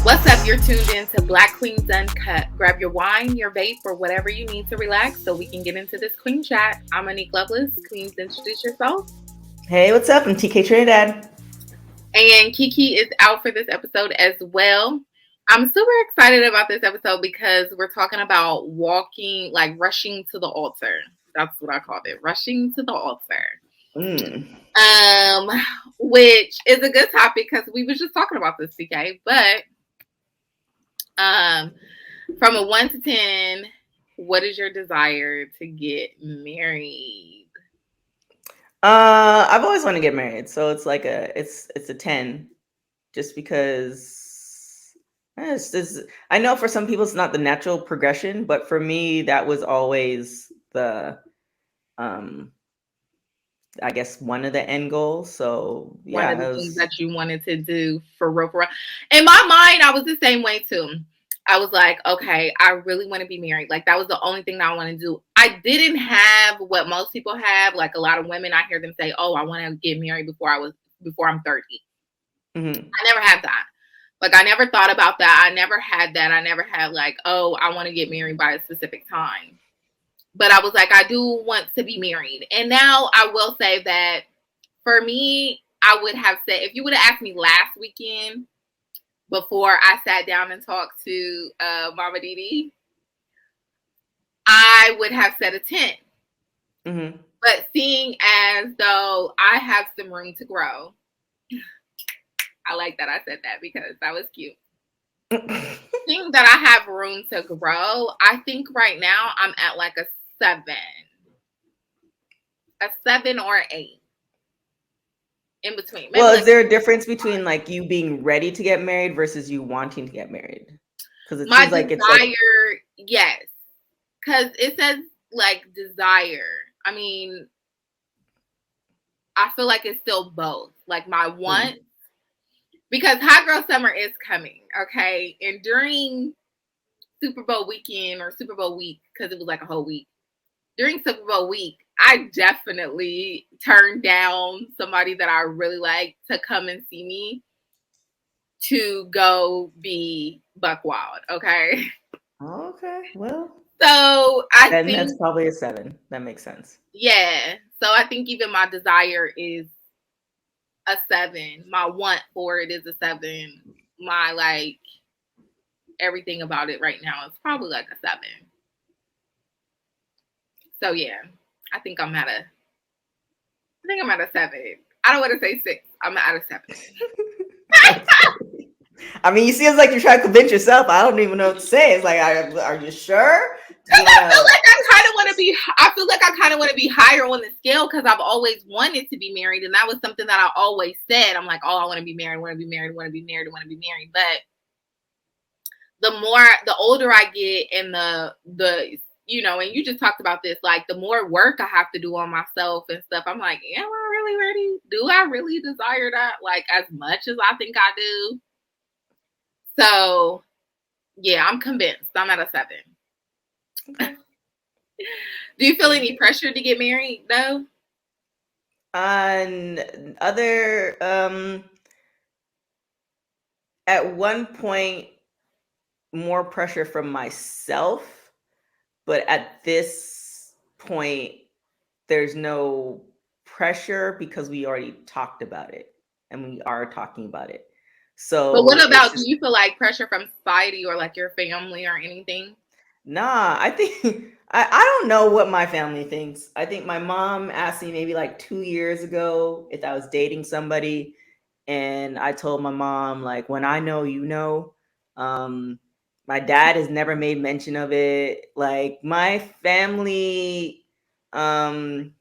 What's up? You're tuned in to Black Queens Uncut. Grab your wine, your vape, or whatever you need to relax so we can get into this queen chat. I'm Monique Lovelace. Queens, introduce yourself. Hey, what's up? I'm TK Trinidad. And Kiki is out for this episode as well. I'm super excited about this episode because we're talking about walking, like rushing to the altar. That's what I called it, rushing to the altar. Which is a good topic because we was just talking about this, TK. But from a 1 to 10, what is your desire to get married? I've always wanted to get married, so it's like it's a 10, just because I know for some people it's not the natural progression, but for me that was always the I guess one of the end goals. So yeah, one of the things that you wanted to do for real, for real. In my mind, I was the same way too. I was like, okay, I really want to be married. Like that was the only thing that I want to do. I didn't have what most people have. Like a lot of women, I hear them say, "Oh, I want to get married before I'm 30." Mm-hmm. I never had that. Like I never thought about that. I never had that. I never had like, "Oh, I want to get married by a specific time." But I was like, I do want to be married. And now I will say that for me, I would have said, if you would have asked me last weekend before I sat down and talked to Mama Didi, I would have said a 10. Mm-hmm. But seeing as though I have some room to grow, I like that I said that because that was cute. Seeing that I have room to grow, I think right now I'm at like a 7 or 8 in between. Maybe Well, like is there a difference between like you being ready to get married versus you wanting to get married? Because it my seems like it's like, desire, yes, because it says like desire. I mean, I feel like it's still both. Like my want, because Hot Girl Summer is coming, okay, and during Super Bowl weekend or Super Bowl week, because it was like a whole week. During Super Bowl week, I definitely turned down somebody that I really like to come and see me to go be buck wild. Okay. okay, well, So I then think, that's probably a 7. That makes sense. yeah. So I think even my desire is a 7. My want for it is a 7. My like everything about it right now is probably like a 7. So yeah, I think I'm at a 7. I don't want to say 6. I'm at a 7. I mean, you seems like you're trying to convince yourself. I don't even know what to say. It's like, are you sure? I feel like I kind of want to be. I feel like I kind of want to be higher on the scale because I've always wanted to be married, and that was something that I always said. I'm like, oh, I want to be married, want to be married, want to be married, want to be married. But the older I get, and the and you just talked about this, like the more work I have to do on myself and stuff. I'm like, am I really ready? Do I really desire that? Like as much as I think I do. So yeah, I'm convinced. I'm at a 7. Okay. Do you feel any pressure to get married though? On other, at one point, more pressure from myself, but at this point, there's no pressure because we already talked about it and we are talking about it. But So what it's about, do just, you feel like pressure from society or like your family or anything? nah, I think I don't know what my family thinks. I think my mom asked me maybe like 2 years ago if I was dating somebody, and I told my mom, like, when I know, you know. Um, my dad has never made mention of it. Like my family, um,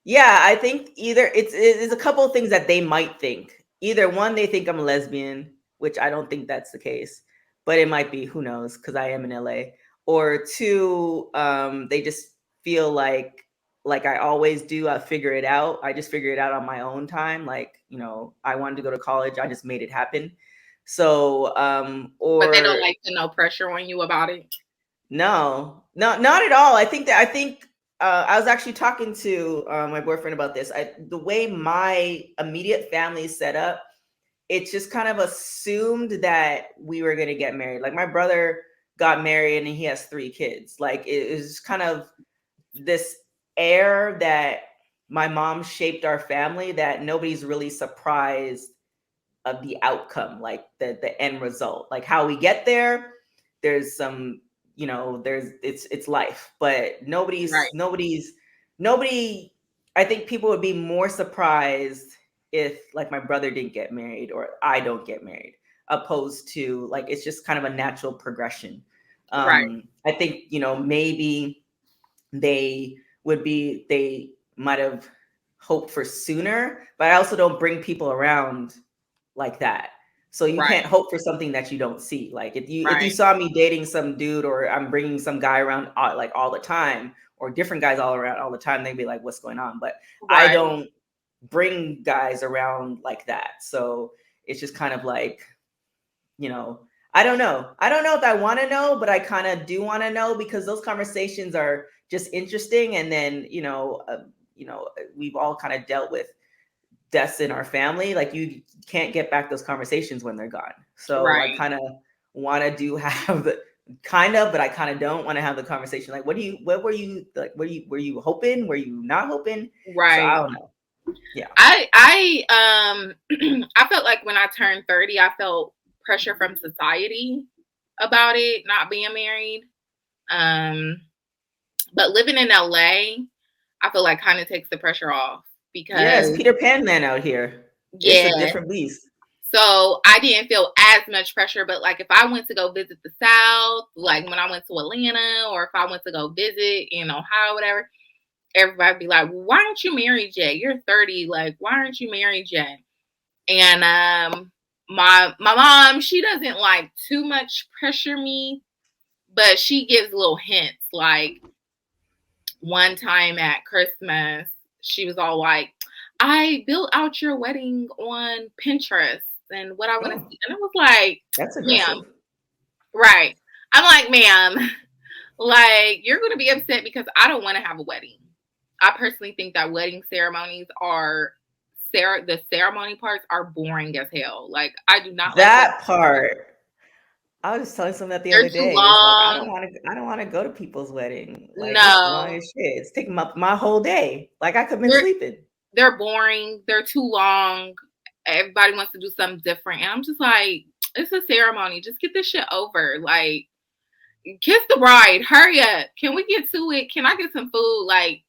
yeah, I think either it's a couple of things that they might think. Either one, they think I'm a lesbian, which I don't think that's the case, but it might be. Who knows? Because I am in LA. Or two, they just feel like I always do. I figure it out. I just figure it out on my own time. Like, I wanted to go to college. I just made it happen. So, But they don't or like to know pressure on you about it. no, not at all. I think I was actually talking to my boyfriend about this. The way my immediate family is set up, it's just kind of assumed that we were going to get married. Like my brother got married and he has 3 kids. Like it is kind of this air that my mom shaped our family that nobody's really surprised of the outcome, like the end result, like how we get there. There's some, there's it's life, but Right. nobody. I think people would be more surprised if like my brother didn't get married or I don't get married, opposed to like it's just kind of a natural progression. Right. I think maybe they might have hoped for sooner, but I also don't bring people around like that. So you Right. can't hope for something that you don't see. Like if you Right. saw me dating some dude or I'm bringing some guy around like all the time or different guys all around all the time, they'd be like, "What's going on?" But I Right. don't bring guys around like that. So it's just kind of like, you know, I don't know. I don't know if I want to know, but I kind of do want to know because those conversations are just interesting. And then, we've all kind of dealt with deaths in our family. Like you can't get back those conversations when they're gone. So I Right. kind of want to do have the kind of, but I kind of don't want to have the conversation. Like, what were you like? Were you hoping? Were you not hoping? So I Right. don't know. Yeah. I I felt like when I turned 30, I felt pressure from society about it, not being married. Um, but living in LA, I feel like kind of takes the pressure off Yes, because Peter Pan man out here. It's a yeah. different beast. So I didn't feel as much pressure, but like if I went to go visit the South, like when I went to Atlanta, or if I went to go visit in Ohio, whatever, everybody be like, "Why aren't you married yet? You're 30. Like, why aren't you married yet?" And my mom, she doesn't like too much pressure me, but she gives little hints. Like one time at Christmas, she was all like, "I built out your wedding on Pinterest and what I want to Oh, see," and I was like, that's "Ma'am, aggressive. right?" I'm like, "Ma'am, like you're gonna be upset because I don't want to have a wedding." I personally think that wedding ceremonies are the ceremony parts are boring as hell. Like I do not like wedding That ceremonies. part. I was just telling someone that the They're other too day. It's like long. I don't want to go to people's wedding. Like it's long No. as shit. It's taking my whole day. Like I could have been They're sleeping. they're boring. They're too long. Everybody wants to do something different. And I'm just like, it's a ceremony. Just get this shit over. Like, kiss the bride. Hurry up. Can we get to it? Can I get some food? Like,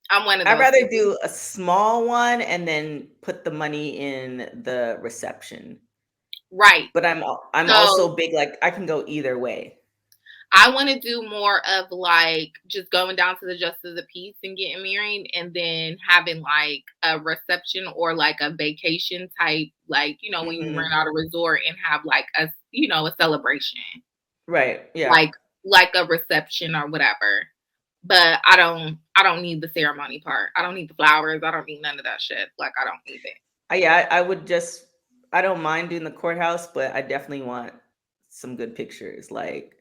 I'm one of I'd those rather people. do a small one and then put the money in the reception. Right. But I'm So also big, like I can go either way. I want to do more of like just going down to the justice of the peace and getting married and then having like a reception or like a vacation type, like, when you rent Hmm. out a resort and have like a celebration, Right. Yeah. like, a reception or whatever. But I don't need the ceremony part. I don't need the flowers. I don't need none of that shit. Like, I don't need it. I would just I don't mind doing the courthouse, but I definitely want some good pictures. Like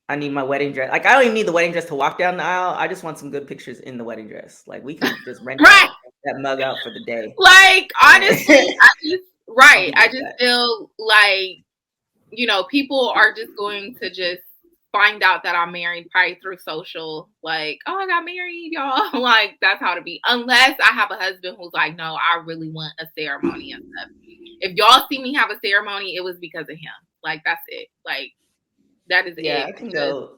I need my wedding dress. Like I don't even need the wedding dress to walk down the aisle. I just want some good pictures in the wedding dress. Like we can just rent Right. that mug out for the day. Like, honestly, And I'll be I good with just that. feel like people are just going to just find out that I'm married probably through social, like, "Oh, I got married, y'all." Like, that's how to be. Unless I have a husband who's like, "No, I really want a ceremony and stuff." If y'all see me have a ceremony, it was because of him. Like, that's it. Like, that is Yeah, it. I can Because go.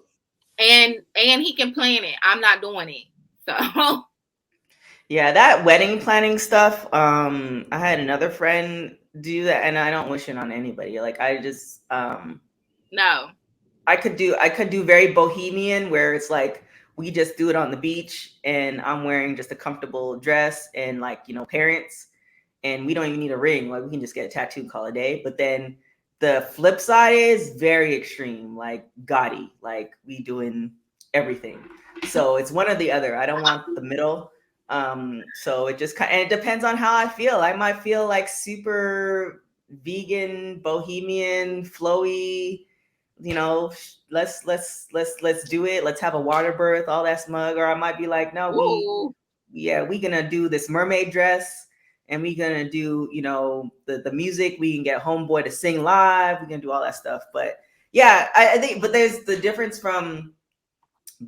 and he can plan it. I'm not doing it. So Yeah, that wedding planning stuff. I had another friend do that, and I don't wish it on anybody. Like I just no. I could do very bohemian where it's like we just do it on the beach and I'm wearing just a comfortable dress and like, parents and we don't even need a ring. Like we can just get a tattoo and call it a day. But then the flip side is very extreme, like gaudy, like we doing everything. So it's one or the other. I don't want the middle. So it just and it depends on how I feel. I might feel like super vegan, bohemian, flowy, let's do it. Let's have a water birth, all that smug. Or I might be like, no, Ooh. we gonna do this mermaid dress and we're gonna do, you know, the music. We can get homeboy to sing live. We can do all that stuff. But yeah, I think, but there's the difference from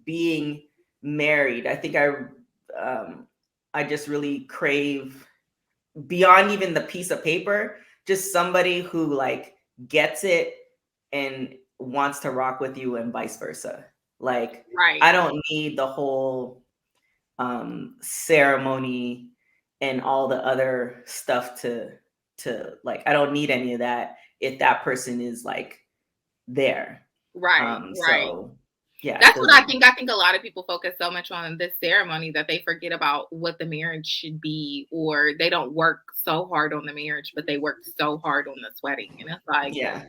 being married. I think I just really crave, beyond even the piece of paper, just somebody who like gets it and wants to rock with you, and vice versa. Like, Right. I don't need the whole ceremony and all the other stuff to like, I don't need any of that if that person is like there. Right. Right. So yeah, That's what I think. I think a lot of people focus so much on this ceremony that they forget about what the marriage should be, or they don't work so hard on the marriage, but they work so hard on this wedding. And it's like, yeah.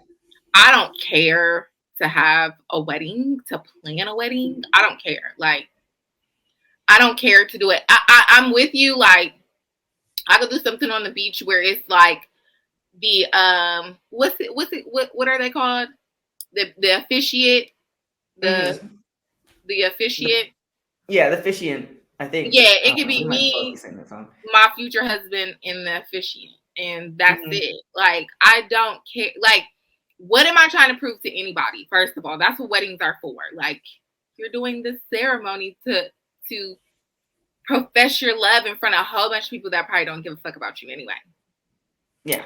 I don't care to have a wedding, to plan a wedding. I don't care. Like, I don't care to do it. I'm with you. Like, I could do something on the beach where it's like the what are they called? The officiate, the the officiate. Yeah, the officiant, I think. Yeah, I it don't could know. We be might both be me, saying that song. my future husband, and the officiant, and that's it. Like, I don't care. Like, what am I trying to prove to anybody? First of all, that's what weddings are for. Like, you're doing this ceremony to profess your love in front of a whole bunch of people that probably don't give a fuck about you anyway. Yeah.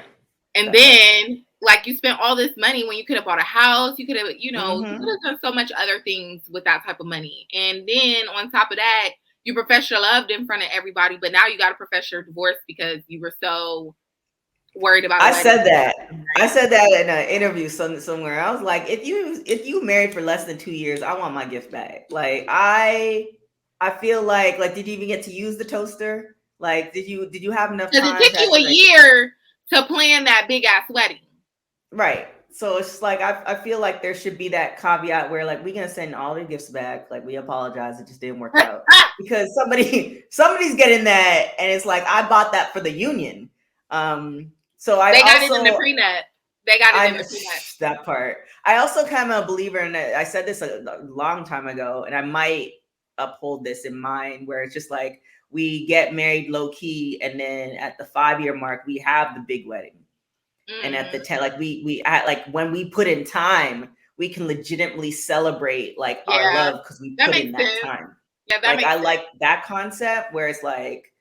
And then, like, you spent all this money when you could have bought a house. You could have, you know, you Mm-hmm. could have done so much other things with that type of money. And then on top of that, you profess your love in front of everybody, but now you got to profess your divorce because you were so worried about. I said that in an interview somewhere. I was like, if you married for less than 2 years, I want my gift back. Like, I feel like did you even get to use the toaster? Like, did you have enough Because it time took to you a actually, like, year to plan that big ass wedding. right? So it's just like, I feel like there should be that caveat where, like, we're gonna send all the gifts back. Like, we apologize, it just didn't work out. Because somebody's getting that, and it's like, I bought that for the union. So they got it in the prenup. They got it in the prenup. That part. I also kind of a believer in it. I said this a long time ago, and I might uphold this in mind, where it's just like, we get married low key, and then at the 5-year mark, we have the big wedding. And at the 10, like, we at, like, when we put in time, we can legitimately celebrate like our love because we put in that time. Yeah, that like, makes I sense. like that concept where it's like,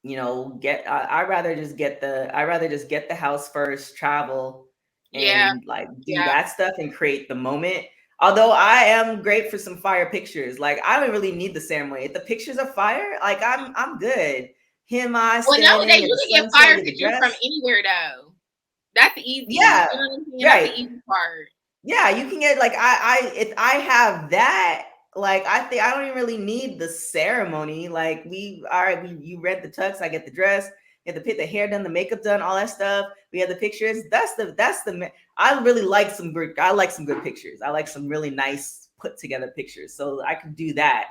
you know, I'd rather just get the house first, travel, and like do that stuff and create the moment. Although I am great for some fire pictures. Like, I don't really need the ceremony. If the pictures are fire, like, I'm good. Him, I Well, standing nowadays in you the can get sunset, fire get the pictures from dress. anywhere though. That's easy. Yeah, you know what I'm saying? right. That's the easy part. Yeah, you can get, like, if I have that, like, I think I don't even really need the ceremony. Like, you read the tux, I get the dress, get the hair done, the makeup done, all that stuff. We have the pictures. I really like some good pictures. I like some really nice put together pictures. So I can do that.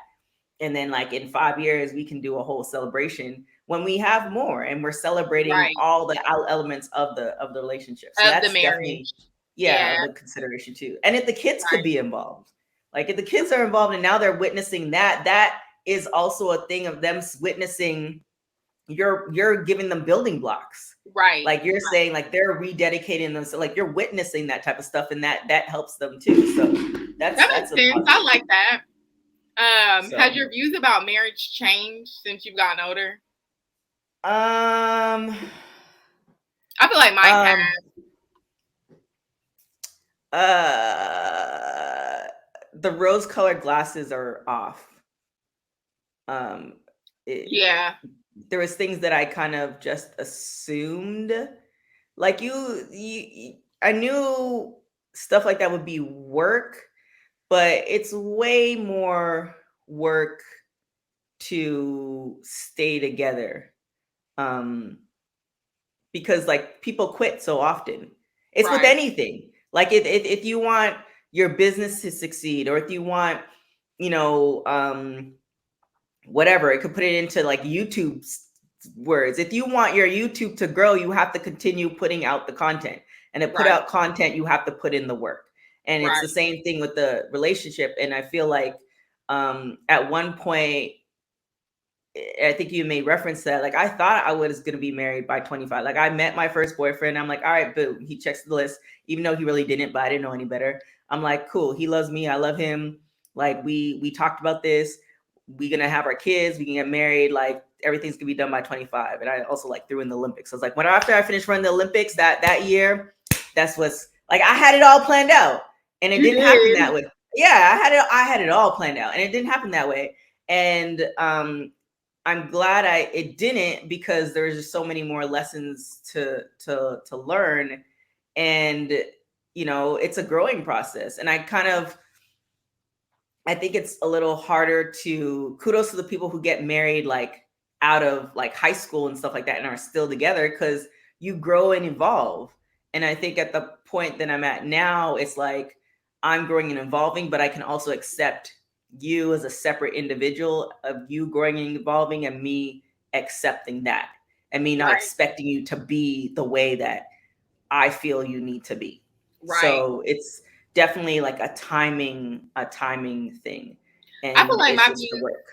And then, like, in 5 years, we can do a whole celebration when we have more, and we're celebrating all the elements of the relationship. So that's definitely, the consideration too. And if the kids could be involved, like, if the kids are involved and now they're witnessing that is also a thing of them witnessing, you're giving them building blocks. Right. Like, you're saying, like, they're rededicating them. So, like, you're witnessing that type of stuff, and that helps them too. So that makes sense. I like that. Has your views about marriage changed since you've gotten older? I feel like mine have. The rose-colored glasses are off. There was things that I kind of just assumed, like, I knew stuff like that would be work, but it's way more work to stay together. Because, like, people quit so often. It's with anything. Like, if you want your business to succeed, or if you want, you know, whatever, it could put it into, like, YouTube words. If you want your YouTube to grow, you have to continue putting out the content. And to put out content, you have to put in the work. And it's the same thing with the relationship. And I feel like at one point, I think you made reference to that. Like, I thought I was going to be married by 25. Like, I met my first boyfriend. I'm like, all right, boom. He checks the list, even though he really didn't, but I didn't know any better. I'm like, cool. He loves me. I love him. Like, we talked about this. We gonna have our kids. We can get married. Like, everything's gonna be done by 25. And I also like threw in the Olympics. I was like, when after I finished running the Olympics that year, that's what's like, I had it all planned out, and it You didn't happen did. that way. Yeah, I had it all planned out, and it didn't happen that way. And I'm glad it didn't, because there's just so many more lessons to learn, and it's a growing process. And I think it's a little harder to kudos to the people who get married like out of like high school and stuff like that and are still together, because you grow and evolve. And I think at the point that I'm at now, it's like I'm growing and evolving, but I can also accept you as a separate individual, of you growing and evolving, and me accepting that, and me not Right. expecting you to be the way that I feel you need to be. Right. So it's definitely like a timing thing, I feel and like it's my just the views. work.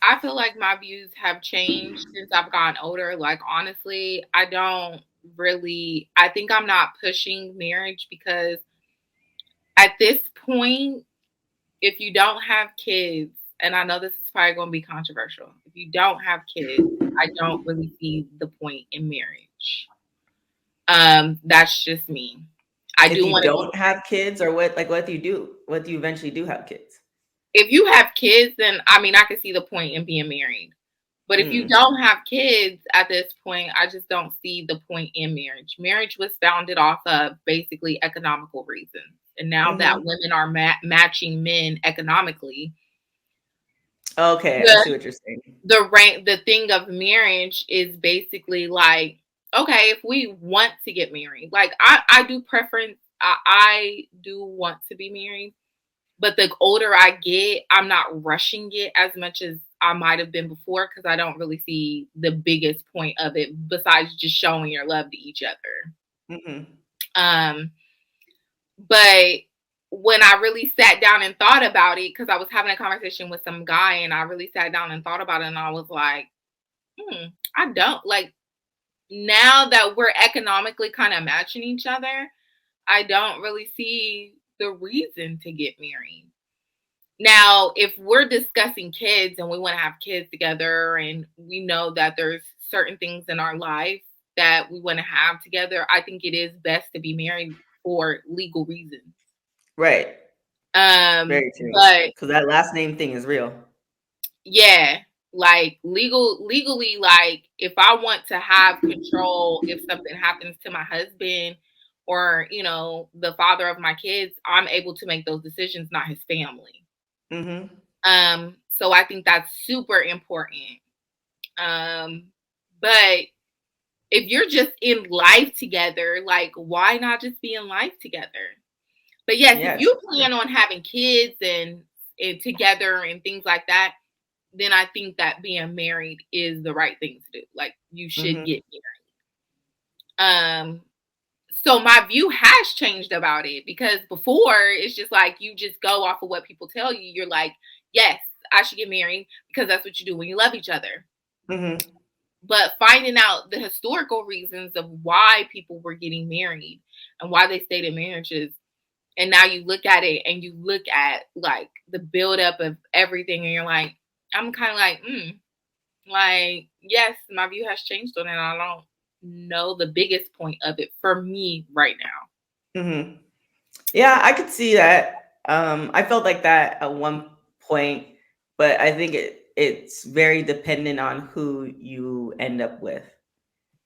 I feel like my views have changed since I've gotten older. Like, honestly, I don't really. I think I'm not pushing marriage because at this point, if you don't have kids, and I know this is probably going to be controversial, if you don't have kids, I don't really see the point in marriage. That's just me. I If do you want to be. don't have kids, or what do you do? What do you eventually do have kids? If you have kids, then I mean, I can see the point in being married. But if you Mm, don't have kids at this point, I just don't see the point in marriage. Marriage was founded off of basically economical reasons. And now that mm-hmm. women are matching men economically, Okay, I see the what you're saying. the thing of marriage is basically like, okay, if we want to get married, like I do preference, I do want to be married, but the older I get, I'm not rushing it as much as I might have been before, because I don't really see the biggest point of it besides just showing your love to each other. Mm-hmm. Um, but when I really sat down and thought about it, because I was having a conversation with some guy and I really sat down and thought about it, and I was like, I don't like, now that we're economically kind of matching each other, I don't really see the reason to get married. Now, if we're discussing kids and we want to have kids together and we know that there's certain things in our life that we want to have together, I think it is best to be married for legal reasons. Right. Very true. But Because that last name thing is real. yeah, like legally, like if I want to have control, if something happens to my husband or, the father of my kids, I'm able to make those decisions, not his family. Mm-hmm. So I think that's super important. But if you're just in life together, like why not just be in life together? But yes, if Yeah, you sure. plan on having kids and together and things like that, then I think that being married is the right thing to do. Like you should Mm-hmm. get married. So my view has changed about it, because before it's just like you just go off of what people tell you. You're like, yes, I should get married because that's what you do when you love each other. Mm-hmm. But finding out the historical reasons of why people were getting married and why they stayed in marriages, and now you look at it and you look at like the buildup of everything, and you're like, I'm kind of like, yes, my view has changed on it. I don't know the biggest point of it for me right now. Mm-hmm. Yeah, I could see that. I felt like that at one point, but I think it's very dependent on who you end up with,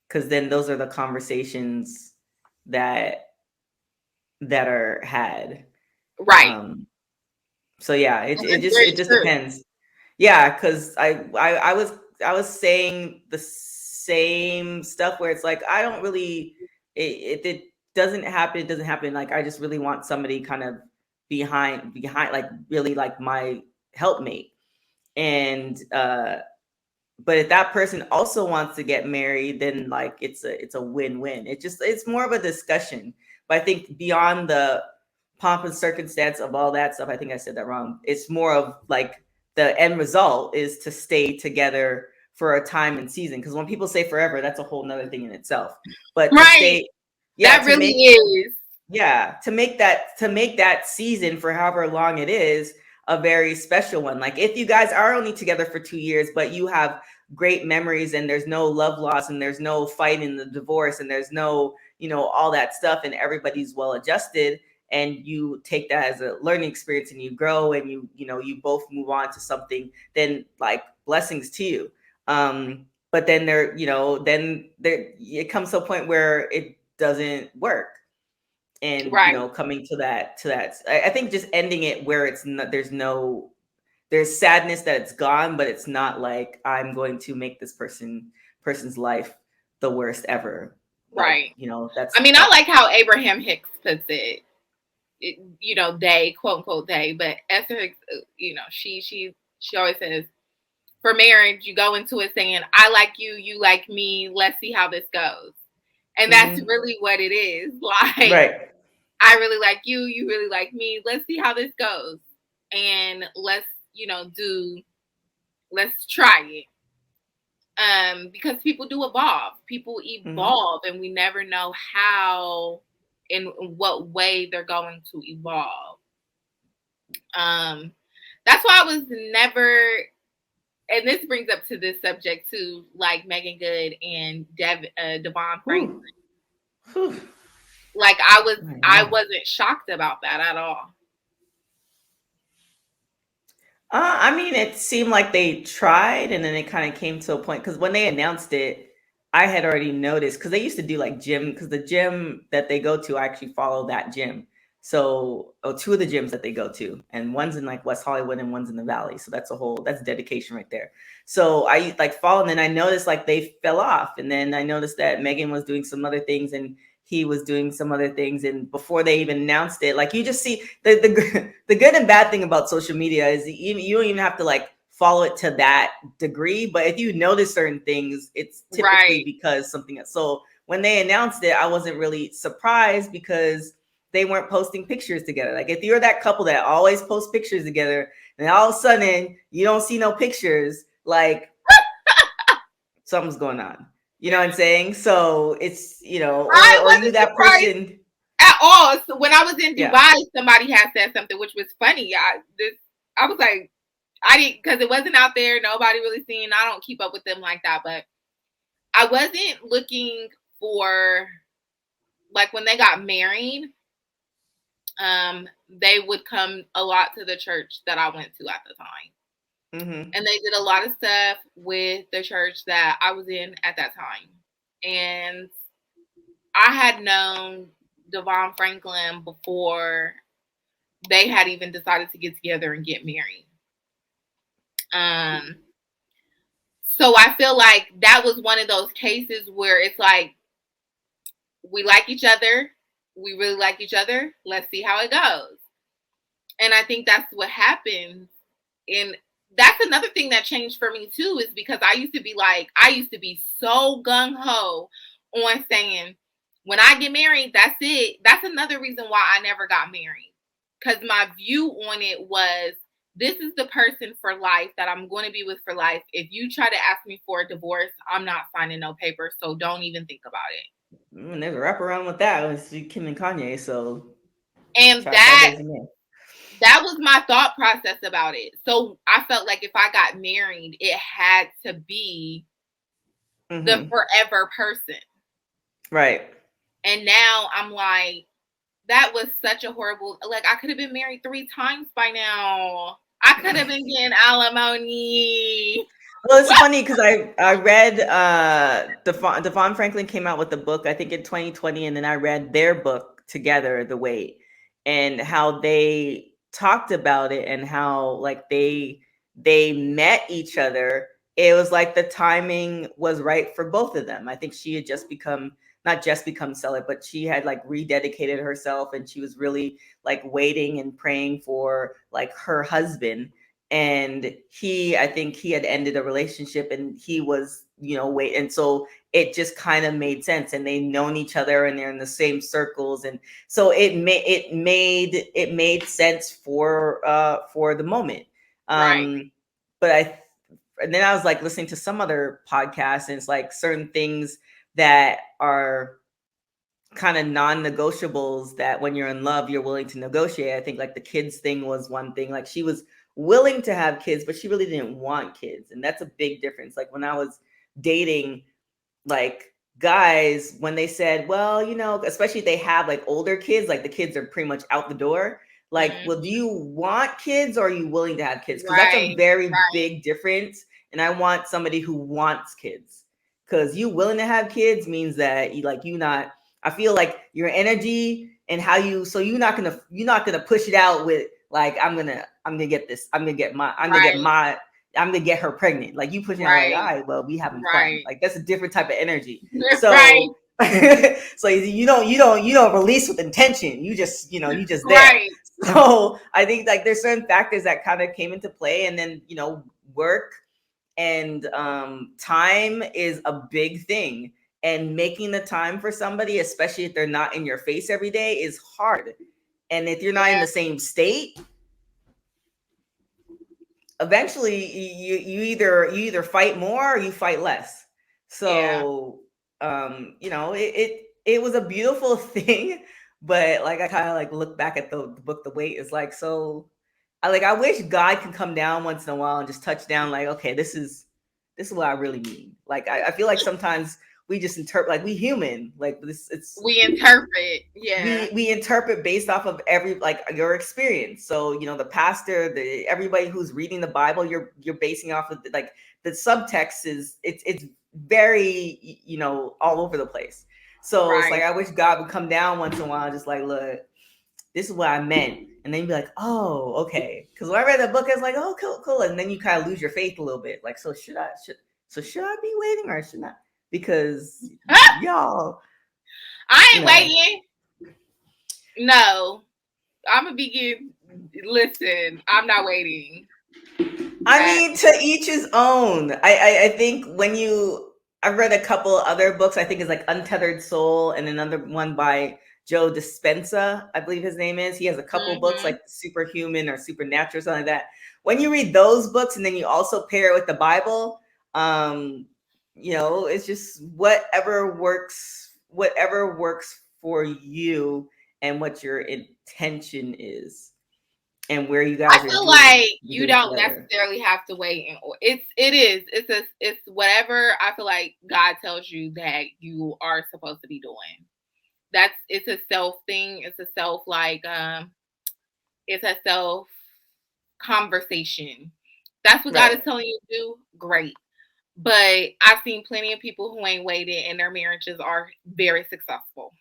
because then those are the conversations that are had. Right. Um, so yeah, And it that's just very it just true. depends. Yeah, because I was saying the same stuff where it's like I don't really it doesn't happen. It doesn't happen. Like I just really want somebody kind of behind like really like my helpmate. And but if that person also wants to get married, then like it's a win-win. It's more of a discussion. But I think beyond the pomp and circumstance of all that stuff, I think I said that wrong. It's more of like the end result is to stay together for a time and season. Because when people say forever, that's a whole nother thing in itself. But to Right. stay, yeah, That really is. to make that season for however long it is a very special one. Like if you guys are only together for 2 years, but you have great memories and there's no love loss and there's no fight in the divorce and there's no, all that stuff, and everybody's well adjusted, and you take that as a learning experience and you grow and you both move on to something, then like blessings to you. But then there it comes to a point where it doesn't work, and Right. coming to that I think just ending it where it's not, there's sadness that it's gone, but it's not like I'm going to make this person's life the worst ever. Like, Right. that's I mean, I that's like how Abraham Hicks puts it. They, quote unquote they, but Esther Hicks, she always says, for marriage, you go into it saying, I like you, you like me, let's see how this goes. And that's really what it is. Like, right. I really like you, you really like me, let's see how this goes. And let's try it. Because people do evolve. People evolve, and we never know how, in what way they're going to evolve. That's why I was never, and this brings up to this subject too, like Megan Good and Devon Franklin. Like I wasn't shocked about that at all. I mean, it seemed like they tried, and then it kind of came to a point, because when they announced it, I had already noticed, because they used to do like gym, because the gym that they go to, I actually follow that gym. So, two of the gyms that they go to, and one's in like West Hollywood and one's in the Valley. So that's dedication right there. So I like follow, and then I noticed like they fell off, and then I noticed that Megan was doing some other things, and he was doing some other things, and before they even announced it, like you just see the good and bad thing about social media is you don't even have to like follow it to that degree, but if you notice certain things, it's typically because something else. So when they announced it, I wasn't really surprised, because they weren't posting pictures together. Like if you're that couple that always post pictures together, and all of a sudden you don't see no pictures, like something's going on. You know what I'm saying? So it's, I or you wasn't that surprised person. at all. So when I was in Yeah. Dubai, somebody had said something which was funny. I was like, I didn't, because it wasn't out there. Nobody really seen. I don't keep up with them like that, but I wasn't looking for, like, when they got married. They would come a lot to the church that I went to at the time. And they did a lot of stuff with the church that I was in at that time. And I had known Devon Franklin before they had even decided to get together and get married. So I feel like that was one of those cases where it's like, we like each other. We really like each other. Let's see how it goes. And I think that's what happened. And that's another thing that changed for me too, is because I used to be so gung-ho on saying, when I get married, that's it. That's another reason why I never got married. Because my view on it was, this is the person for life that I'm going to be with for life. If you try to ask me for a divorce, I'm not signing no papers. So don't even think about it. There's a wraparound with that. It was Kim and Kanye. So, and that was my thought process about it. So I felt like if I got married, it had to be the forever person. Right. And now I'm like, that was such a horrible, like, I could have been married 3 times by now. I could have been getting alimony. Well, it's funny because I read Devon Franklin came out with a book, I think in 2020, and then I read their book together, The Wait, and how they talked about it, and how like they met each other. It was like the timing was right for both of them. I think she had not just become celibate, but she had like rededicated herself, and she was really like waiting and praying for like her husband. And I think he had ended a relationship, and he was, wait. And so it just kind of made sense, and they've known each other, and they're in the same circles. And so it made sense for the moment. Right. but and then I was like listening to some other podcasts, and it's like certain things that are kind of non-negotiables that when you're in love you're willing to negotiate. I think like the kids thing was one thing. Like she was willing to have kids, but she really didn't want kids, and that's a big difference. Like when I was dating, like guys, when they said, well, especially if they have like older kids, like the kids are pretty much out the door, like, well, do Mm-hmm. you want kids or are you willing to have kids? Because that's a Right. very Right. big difference, and I want somebody who wants kids. Because you willing to have kids means that you not, I feel like your energy and how you, so you're not gonna push it out with like, I'm gonna get this, Right. I'm gonna get her pregnant. Like you pushing out like, all Right. right, well, we having fun. Right. Like that's a different type of energy. Right. So so you don't release with intention. You just there. Right. So I think like there's certain factors that kind of came into play, and then work and time is a big thing. And making the time for somebody, especially if they're not in your face every day, is hard. And if you're not in Yeah. the same state, eventually you either fight more or you fight less. Yeah. So it was a beautiful thing, but like I kind of like look back at the book The Wait is like, so I wish God could come down once in a while and just touch down like, okay, this is what I really mean. Like I feel like sometimes we just interpret, like we human, like this it's We interpret. Yeah. we interpret based off of every like your experience. So the pastor, everybody who's reading the Bible, you're basing off of like the subtext is it's very all over the place. So it's like Right. I wish God would come down once in a while, just like, look, this is what I meant, and then you'd be like, oh, okay. Because when I read that book, I was like, oh, cool, cool, and then you kind of lose your faith a little bit. Like, so should I be waiting or should not? Because y'all, I you ain't know. waiting. No. I'm gonna begin. Listen, I'm not waiting. I That. mean, to each his own. I think I've read a couple other books. I think it's like Untethered Soul and another one by Joe Dispenza, I believe his name is. He has a couple books Mm-hmm. like Superhuman or Supernatural, something like that. When you read those books and then you also pair it with the Bible, it's just whatever works for you and what your intention is and where you I guys are feel doing like you doing don't together. necessarily have to wait. It's whatever I feel like God tells you that you are supposed to be doing. It's a self thing. It's a self it's a self conversation. That's what God is Right. telling you to do. Great. But I've seen plenty of people who ain't waited and their marriages are very successful.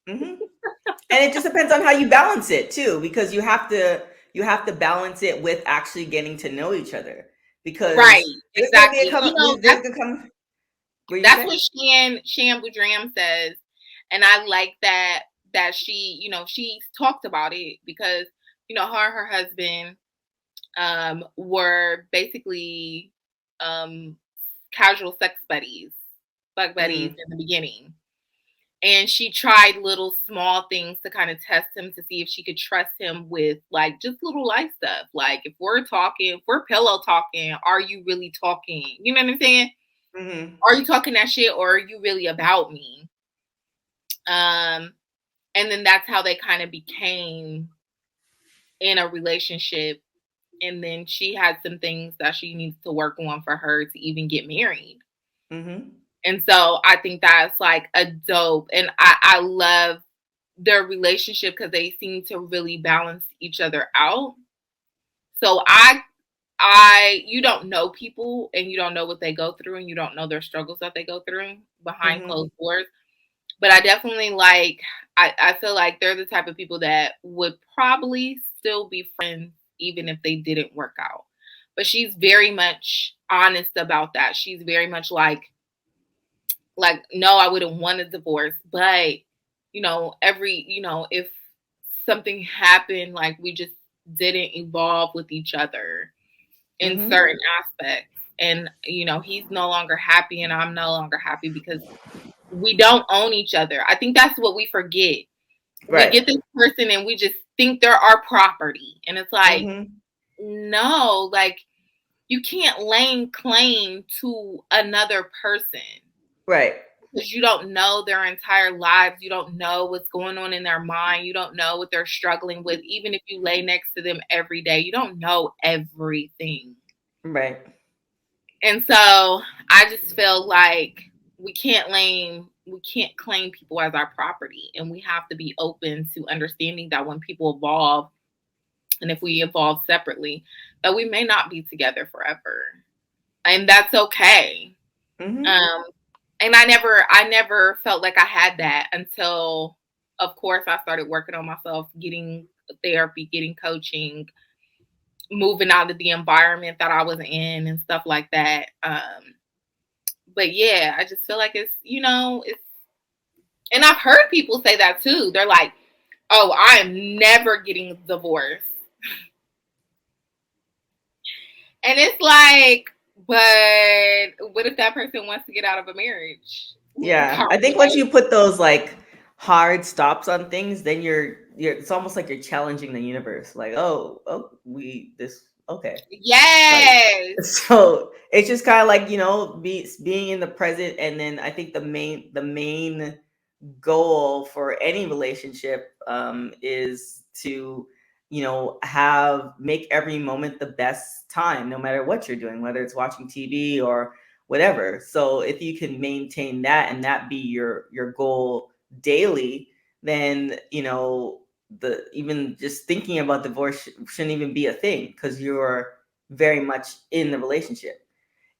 Hmm. And it just depends on how you balance it too, because you have to balance it with actually getting to know each other. Right. Because there's gonna be a Exactly. come. There's gonna come. What do you That's say? what Shan Boudram says, and I like that she talked about it because her and her husband were basically um casual sex buddies, bug buddies Hmm. in the beginning. And she tried little small things to kind of test him to see if she could trust him with like just little life stuff. Like if we're pillow talking, are you really talking? You know what I'm saying? Hmm. Are you talking that shit or are you really about me? Um, and then that's how they kind of became in a relationship. And then she had some things that she needs to work on for her to even get married. Hmm. And so I think that's like a dope, and I love their relationship because they seem to really balance each other out. So you don't know people and you don't know what they go through and you don't know their struggles that they go through behind Hmm. closed doors. But I definitely I feel like they're the type of people that would probably still be friends even if they didn't work out. But she's very much honest about that. She's very much like no, I wouldn't want a divorce, but if something happened, like we just didn't evolve with each other in Hmm. certain aspects. And he's no longer happy and I'm no longer happy because we don't own each other. I think that's what we forget. We Right. get this person and we just think they're our property. And it's like, Hmm. no, like you can't lay claim to another person Right. because you don't know their entire lives. You don't know what's going on in their mind. You don't know what they're struggling with. Even if you lay next to them every day, you don't know everything. Right. And so I just feel like we can't claim people as our property, and we have to be open to understanding that when people evolve, and if we evolve separately, that we may not be together forever, and that's okay. Mm-hmm. Um, and I never felt like I had that until, of course, I started working on myself, getting therapy, getting coaching, moving out of the environment that I was in, and stuff like that. But yeah, I just feel like it's, it's, and I've heard people say that too. They're like, "Oh, I am never getting divorced," and it's like, but what if that person wants to get out of a marriage? Yeah, I think once you put those like hard stops on things, then you're it's almost like you're challenging the universe. Like, oh, we this okay. Like, Yes. so it's just kind of like, being in the present. And then I think the main goal for any relationship is to, have make every moment the best time, no matter what you're doing, whether it's watching TV or whatever. So if you can maintain that and that be your goal daily, then the even just thinking about divorce shouldn't even be a thing, because you're very much in the relationship.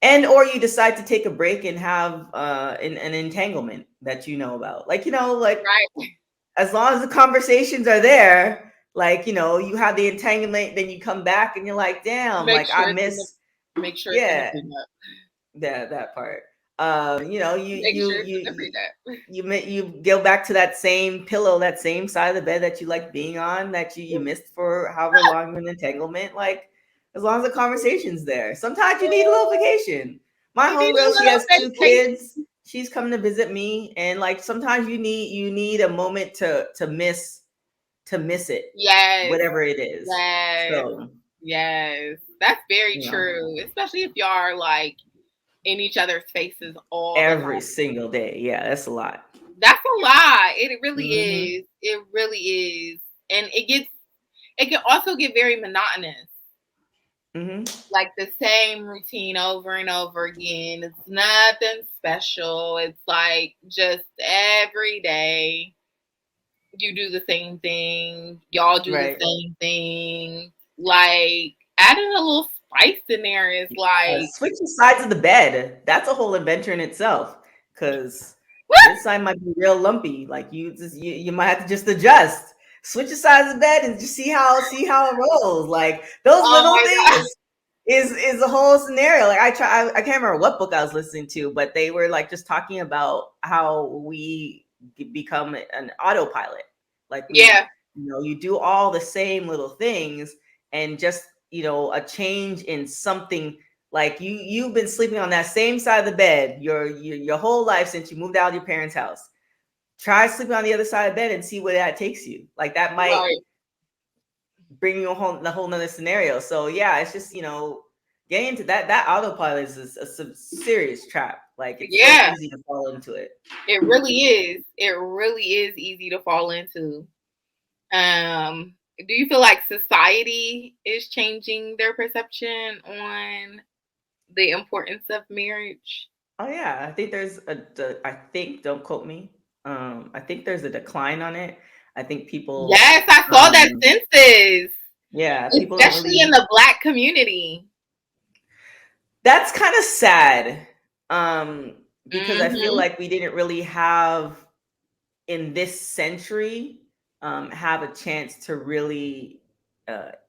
And or you decide to take a break and have an entanglement that you know about, like, like, Right. as long as the conversations are there, like, you have the entanglement, then you come back and you're like, damn, Make like, I sure it's in the miss. make sure it's in the Yeah, prenup. that part. You Make you sure it's in the you prenup. you go back to that same pillow, that same side of the bed that you like being on, that you missed for however long in an entanglement. Like, as long as the conversation's there. Sometimes you need a little vacation. My You need a homegirl, she little has two vacation. kids. She's coming to visit me, and like sometimes you need a moment to miss it, Yes. whatever it is. Yes. So, Yes. That's very you know, true. Especially if y'all are like in each other's faces all the every time. single day. Yeah, that's a lot. That's a lot. It really Hmm. is. It really is. And it can also get very monotonous. Hmm. Like the same routine over and over again. It's nothing special. It's like just every day you do the same thing. Y'all do the Right. same thing. Like adding a little spice in there is like, Switching sides of the bed. That's a whole adventure in itself. Because what? this side might be real lumpy. Like, you might have to just adjust. Switch the sides of the bed and just see how it rolls. Like, those Oh little my god. things is a whole scenario. Like, I can't remember what book I was listening to, but they were like just talking about how we become an autopilot. Like, Yeah. you do all the same little things, and just, a change in something, like, you've been sleeping on that same side of the bed your whole life since you moved out of your parents' house. Try sleeping on the other side of the bed and see where that takes you. Like, that might Right. bring you a whole nother scenario. So yeah, it's just, getting into that autopilot is a serious trap. Like, it's so Yeah. easy to fall into it. It really is. It really is easy to fall into. Do you feel like society is changing their perception on the importance of marriage? Oh yeah, I think I think, don't quote me. I think there's a decline on it. I think people, Yes, I saw that census, yeah, people don't especially in really. the Black community. That's kind of sad, because I feel Hmm. like we didn't really have, in this century, have a chance to really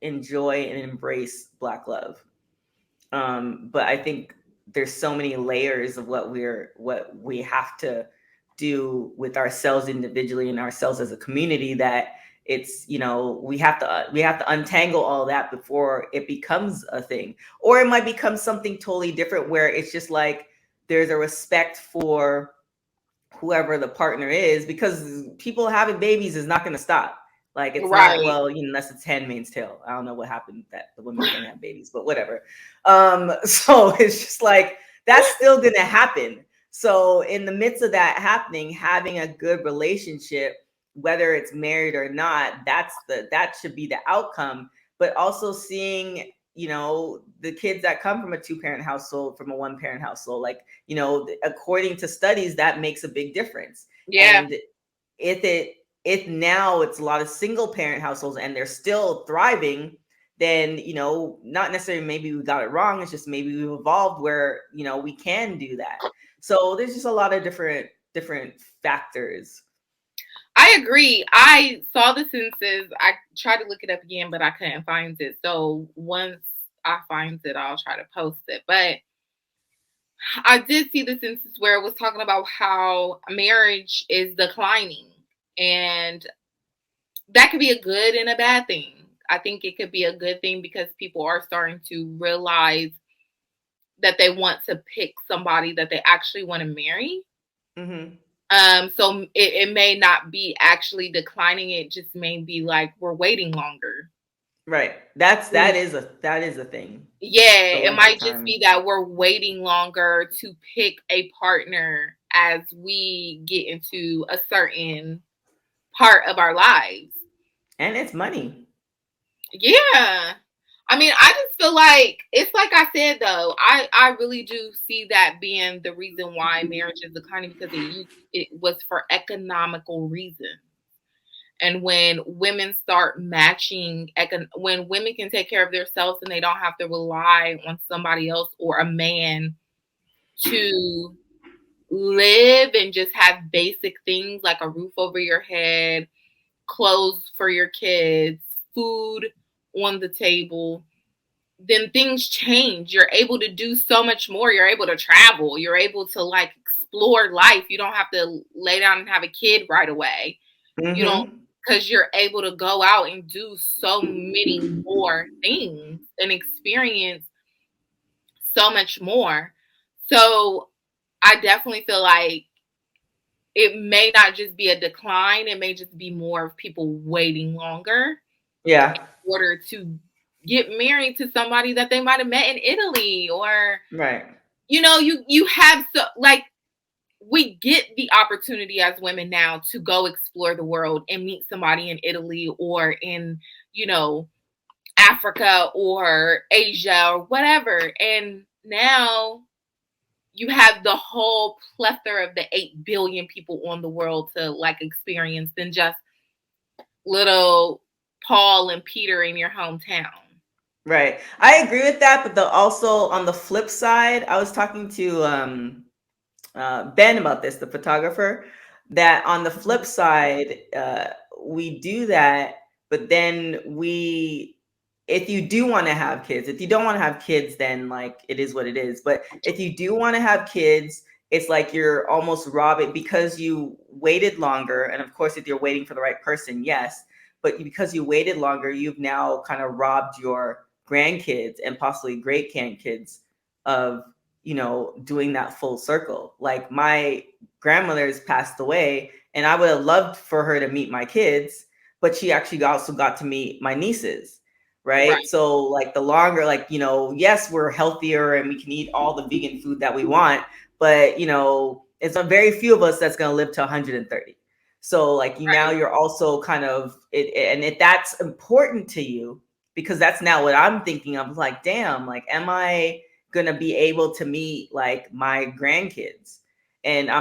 enjoy and embrace Black love. But I think there's so many layers of what we have to do with ourselves individually and ourselves as a community, that it's, we have to untangle all that before it becomes a thing. Or it might become something totally different, where it's just like there's a respect for whoever the partner is, because people having babies is not going to stop. Like it's not, Right. well, unless it's Handmaid's Tale. I don't know what happened that the women can't have babies, but whatever. So it's just like that's still gonna happen. So in the midst of that happening, having a good relationship, whether it's married or not, that should be the outcome. But also seeing, the kids that come from a two-parent household, from a one-parent household, like, according to studies, that makes a big difference. Yeah. And if it if now it's a lot of single parent households and they're still thriving, then not necessarily maybe we got it wrong. It's just maybe we've evolved where we can do that. So there's just a lot of different factors. I agree. I saw the census. I tried to look it up again, but I couldn't find it. So once I find it, I'll try to post it. But I did see the census where it was talking about how marriage is declining. And that could be a good and a bad thing. I think it could be a good thing because people are starting to realize that they want to pick somebody that they actually want to marry. Mm-hmm. So it may not be actually declining. It just may be like we're waiting longer. Right. That is a thing. Yeah, The it length of might just be time. that we're waiting longer to pick a partner as we get into a certain part of our lives. And it's money. Yeah. I mean, I just feel like it's like I said though. I really do see that being the reason why marriage is declining because it was for economical reasons. And when women start matching, when women can take care of themselves and they don't have to rely on somebody else or a man to live and just have basic things like a roof over your head, clothes for your kids, food on the table, then things change. You're able to do so much more. You're able to travel. You're able to like explore life. You don't have to lay down and have a kid right away. You don't, Mm-hmm. because you're able to go out and do so many more things and experience so much more. So I definitely feel like it may not just be a decline, it may just be more of people waiting longer Yeah. in order to get married to somebody that they might have met in Italy or Right. you have so like we get the opportunity as women now to go explore the world and meet somebody in Italy or in, you know, Africa or Asia or whatever. And now you have the whole plethora of the 8 billion people on the world to like experience than just little Paul and Peter in your hometown. Right. I agree with that, but also on the flip side, I was talking to Ben about this, the photographer, that on the flip side, we do that, but then if you do want to have kids, if you don't want to have kids, then like it is what it is. But if you do want to have kids, it's like you're almost robbing because you waited longer. And of course, if you're waiting for the right person, yes. But because you waited longer, you've now kind of robbed your grandkids and possibly great grandkids of doing that full circle. Like my grandmother's passed away, and I would have loved for her to meet my kids, but she actually also got to meet my nieces. Right. Right, So like the longer, like, yes, we're healthier and we can eat all the vegan food that we want, but it's a very few of us that's going to live to 130. So like now right, you're also kind of and if that's important to you, because that's now what I'm thinking of, like, damn, like, am I gonna be able to meet like my grandkids? And right,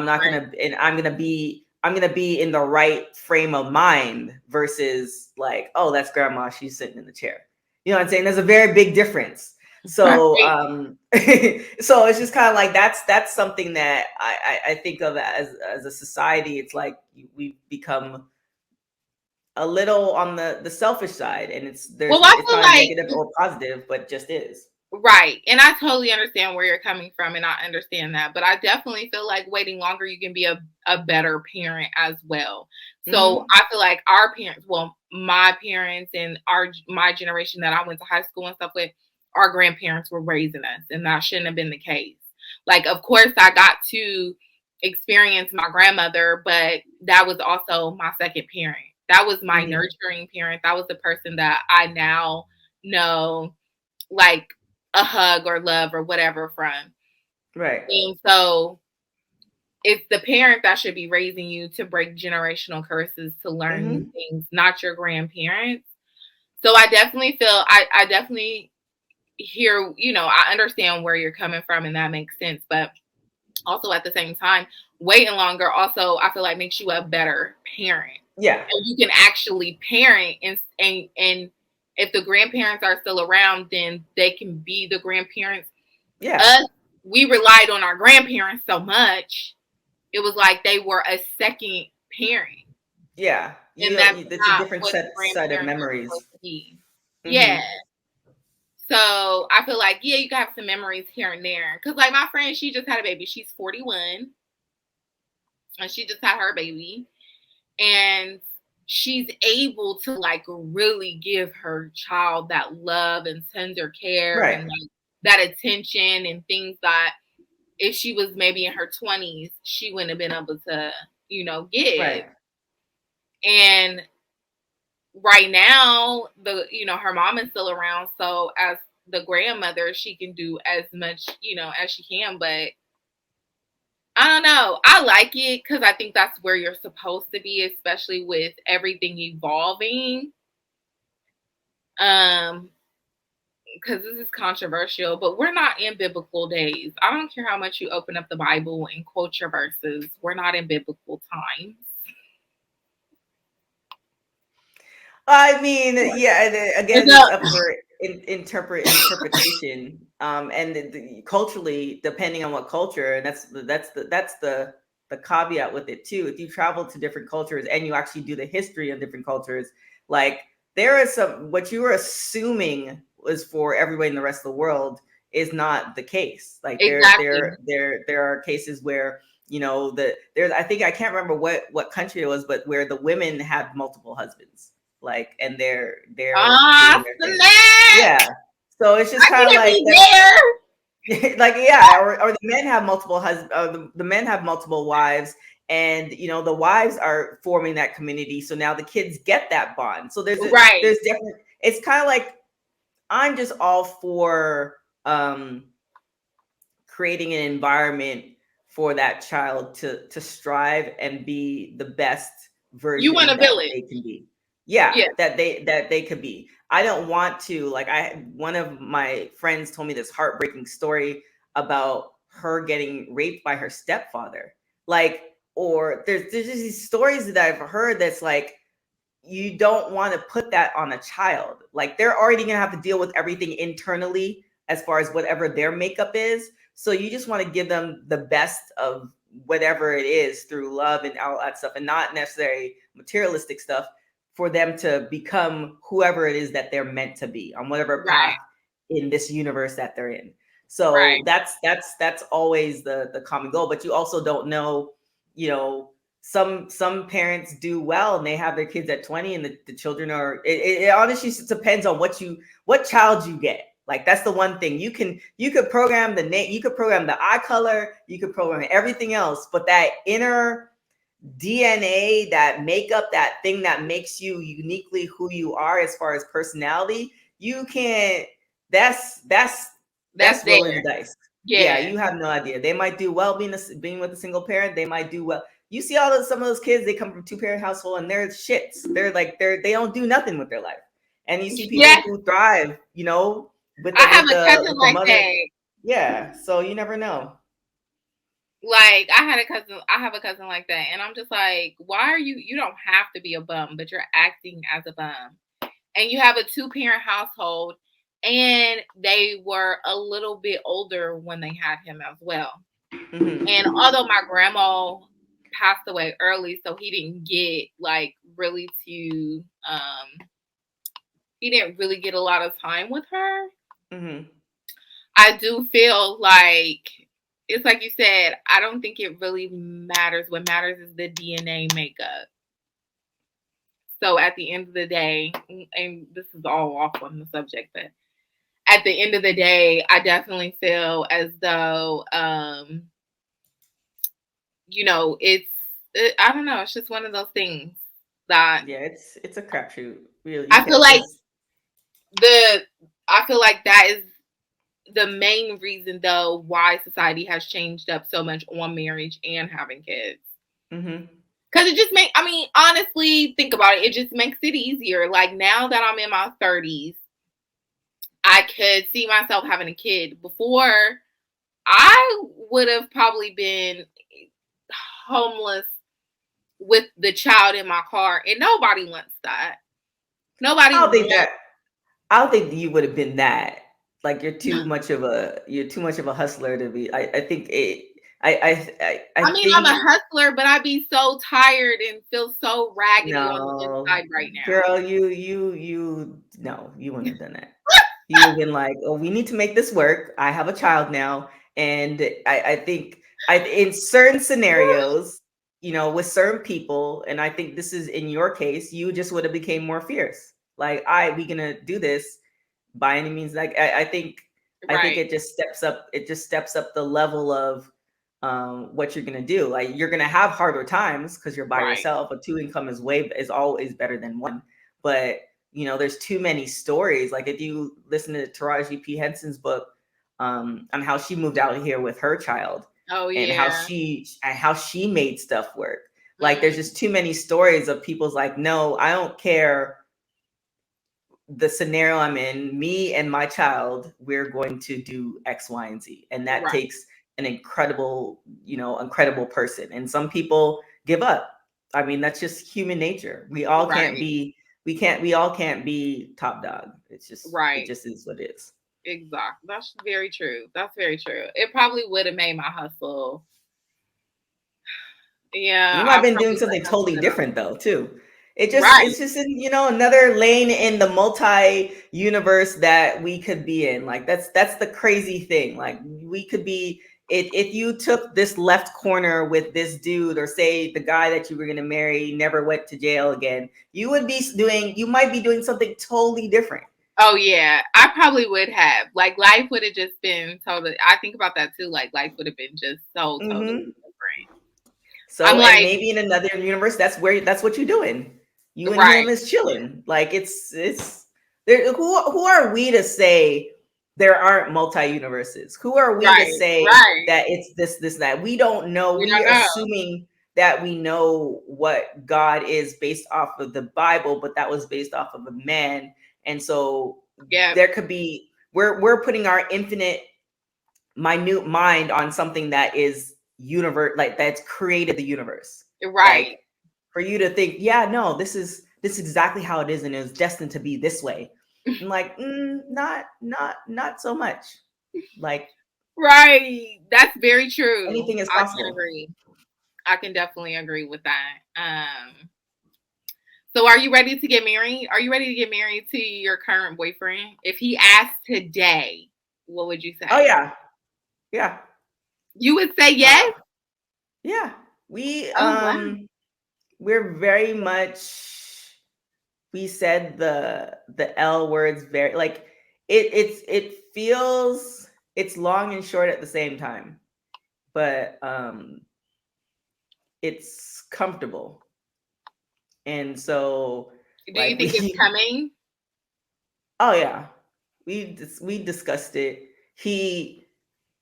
I'm gonna be in the right frame of mind versus like, oh, that's grandma, she's sitting in the chair. You know what I'm saying? There's a very big difference. So right. so it's just kind of like that's something that I think of as a society. It's like we've become a little on the selfish side, and Well, I it's feel not a like negative or positive, but just is. right. And I totally understand where you're coming from and I understand that. But I definitely feel like waiting longer, you can be a better parent as well. So Mm-hmm. I feel like our parents, well, my parents and my generation that I went to high school and stuff with, our grandparents were raising us, and that shouldn't have been the case. Like, of course, I got to experience my grandmother, but that was also my second parent. That was my nurturing parent. That was the person that I now know, like, a hug or love or whatever from. Right. And so it's the parent that should be raising you to break generational curses, to learn new things, not your grandparents. So I definitely feel, I definitely hear, I understand where you're coming from, and that makes sense. But also at the same time, waiting longer also, I feel like, makes you a better parent. Yeah. And you can actually parent, and if the grandparents are still around, then they can be the grandparents. Yeah. We relied on our grandparents so much. It was like they were a second parent. Yeah. And that's It's a not different what set of grandparents are memories. supposed to be. Yeah. So I feel like, yeah, you can have some memories here and there. Because, like, my friend, she just had a baby. She's 41. And she just had her baby. And she's able to, like, really give her child that love and tender care and, like, that attention and things that if she was maybe in her 20s, she wouldn't have been able to, give. Right. And right now, her mom is still around. So as the grandmother, she can do as much, as she can. But I don't know. I like it because I think that's where you're supposed to be, especially with everything evolving. Because this is controversial, but we're not in biblical days. I don't care how much you open up the Bible and quote your verses. We're not in biblical times. I mean, yeah. Again, it's up for interpretation. And culturally, depending on what culture, and that's the caveat with it too. If you travel to different cultures and you actually do the history of different cultures, like there is some what you were assuming was for everybody in the rest of the world is not the case. Like there are cases where there's I think I can't remember what country it was, but where the women had multiple husbands. Like, and they're doing their thing. Yeah. So it's just kind of like like, yeah, or the men have multiple husbands, the men have multiple wives, and the wives are forming that community. So now the kids get that bond. So there's different. It's kind of like I'm just all for creating an environment for that child to strive and be the best version that they can be. Yeah, that they could be. I don't want to, like, one of my friends told me this heartbreaking story about her getting raped by her stepfather. Like, or there's just these stories that I've heard that's like, you don't want to put that on a child. Like, they're already going to have to deal with everything internally as far as whatever their makeup is. So you just want to give them the best of whatever it is through love and all that stuff, and not necessarily materialistic stuff, for them to become whoever it is that they're meant to be on whatever path in this universe that they're in. So that's always the common goal. But you also don't know, some parents do well and they have their kids at 20, and the children are, it honestly depends on what child you get. Like, that's the one thing you could program the name, you could program the eye color, you could program everything else, but that inner DNA, that makeup, that thing that makes you uniquely who you are as far as personality, you can't. That's rolling the dice. Yeah, you have no idea. They might do well being with a single parent. They might do well. You see some of those kids, they come from 2-parent household and they're shits. They don't do nothing with their life. And you see people who thrive, with the mother. That. Yeah, so you never know. Like, I have a cousin like that, and I'm just like, why are you don't have to be a bum, but you're acting as a bum. And you have a 2-parent household, and they were a little bit older when they had him as well. Mm-hmm. And although my grandma passed away early, so he didn't get like really to he didn't really get a lot of time with her. Mm-hmm. I do feel like it's like you said, I don't think it really matters. What matters is the DNA makeup. So at the end of the day, and this is all off on the subject, but at the end of the day, I definitely feel as though, I don't know. It's just one of those things. That Yeah, it's a crapshoot. Really, you I feel can't like just. the I feel like that is the main reason though why society has changed up so much on marriage and having kids. Mm-hmm. Cause it just I mean, honestly, think about it. It just makes it easier. Like now that I'm in my 30s, I could see myself having a kid. Before, I would have probably been homeless with the child in my car, and nobody wants that. Nobody I don't think wants. that. I don't think you would have been that. Like you're too much of a hustler to be. I think it. I I mean, I'm a think hustler, but I'd be so tired and feel so raggedy on the no, inside right now. girl, you no, you wouldn't have done that. You would have been like, oh, we need to make this work. I have a child now, and I think in certain scenarios, with certain people, and I think this is in your case, you just would have became more fierce. Like, we gonna do this by any means. Like, I think Right, it just steps up the level of what you're gonna do. Like, you're gonna have harder times because you're by right. yourself. A two income is always better than one, but there's too many stories. Like, if you listen to Taraji P Henson's book on how she moved out here with her child, Oh and yeah. how she made stuff work. Like, there's Mm, just too many stories of people's like, no, I don't care the scenario I'm in, me and my child, we're going to do X, Y, and Z. And that right, takes an incredible person. And some people give up. I mean, that's just human nature. right, We all can't be top dog. It right. just is what it is. Exactly. That's very true. That's very true. It probably would have made my hustle. Yeah, You might I have been doing probably would something have hustled totally it up. different though, too. It's Right. just in, another lane in the multi universe that we could be in. Like, that's the crazy thing. Like, we could be, if you took this left corner with this dude, or say the guy that you were going to marry never went to jail again, you might be doing something totally different. Oh yeah, I probably would have. Like life would have just been totally. I think about that too. Like life would have been just so totally Hmm. different. I'm So, and like, maybe in another universe, that's what you're doing. You and right, him is chilling. Like, it's there. Who are we to say there aren't multi universes? Who are we to right, say right. that it's this that? We don't know. We We don't know. assuming that we know what God is based off of the Bible, but that was based off of a man, and so Yeah, there could be we're putting our infinite minute mind on something that is universe, like, that's created the universe. right. Like, for you to think, yeah, no, this is exactly how it is, and it was destined to be this way. I'm like, not so much. Like, Right. That's very true. anything is I can possible. agree. I can definitely agree with that. So are you ready to get married? Are you ready to get married to your current boyfriend? If he asked today, what would you Oh say? yeah, yeah, You would say uh, yes? yeah. We Oh wow. we're very much, we said the L words very, like, it feels, it's long and short at the same time, but it's comfortable. And so, Do you like, think it's coming? oh yeah, we discussed it. He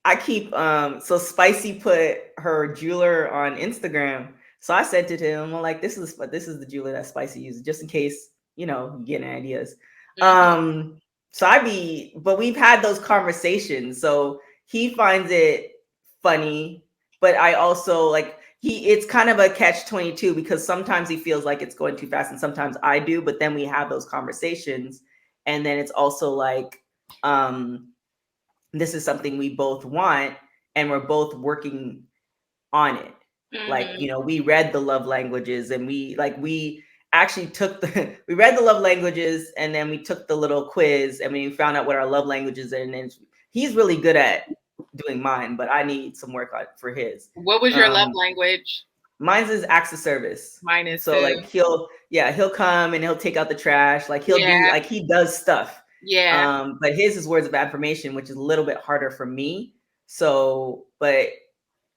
I keep so Spicy put her jeweler on Instagram. So I sent it to him. I'm like, this is the jeweler that Spicy uses, just in case, you get any ideas. Hmm. So but we've had those conversations. So he finds it funny, but I also, like, it's kind of a catch 22, because sometimes he feels like it's going too fast, and sometimes I do, but then we have those conversations, and then it's also like, um this is something we both want, and we're both working on it. Like, Hmm. we read the love languages, and we actually took the we read the love languages, and then we took the little quiz, and we found out what our love languages are. And then he's really good at doing mine, but I need some work on for his. What was your love um language? Mine's is acts of service. Mine is So, like, too. he'll come and he'll take out the trash. Like, he'll do, Yeah. like, he does stuff. Yeah. But his is words of affirmation, which is a little bit harder for me. So, but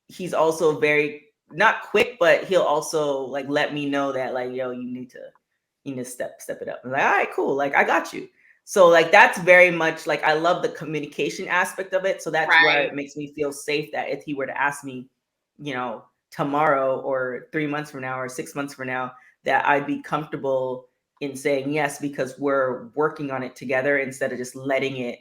he's also very not quick, but he'll also like let me know that like, yo, you need to step it up. I'm like, all right, cool. Like, I got you. So like that's very much like, I love the communication aspect of it. So that's where Right. it makes me feel safe that if he were to ask me, tomorrow or 3 months from now or 6 months from now, that I'd be comfortable in saying yes, because we're working on it together instead of just letting it,